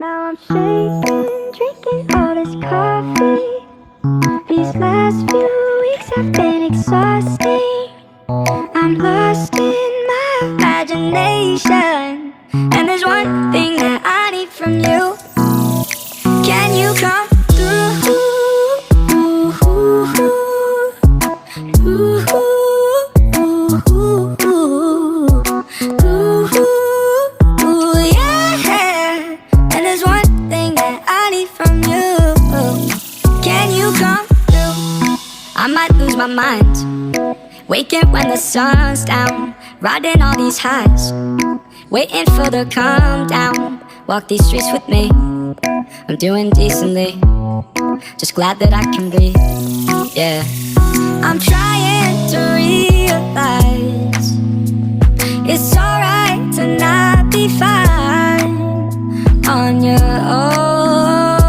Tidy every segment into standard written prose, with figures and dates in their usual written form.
Now I'm shaking, drinking all this coffee. These last few weeks have been exhausting. I'm lost in my imagination, and there's one thing that I need from you. Can you come through? Yeah. And there's one thing that I need from you. Can you come through? I might lose my mind, waking when the sun's down, riding all these highs, waiting for the calm down. Walk these streets with me, I'm doing decently, just glad that I can breathe, yeah. I'm trying to realize it's alright to not be fine on your own.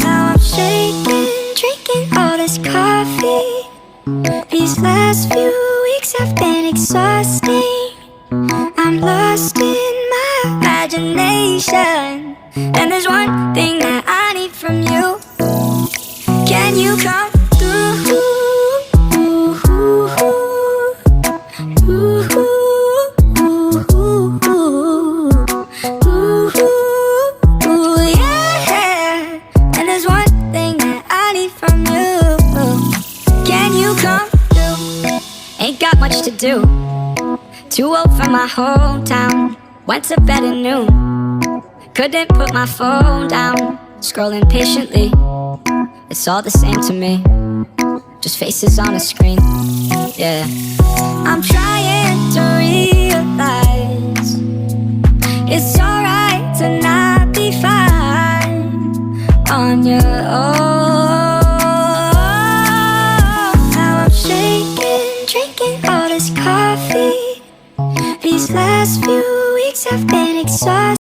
Now I'm shaking, drinking all this coffee. These last few weeks have been exhausting. I'm lost in my imagination, and there's one thing that I need from you. Can you come through? Yeah. And there's one thing that I need from you. Can you come through? Ain't got much to do, too old for my hometown. Went to bed at noon, couldn't put my phone down. Scrolling patiently, it's all the same to me, just faces on a screen, yeah. I'm trying to realize it's alright to not be fine on your own. Now I'm shaking, drinking all this coffee. These last few weeks have been exhausting.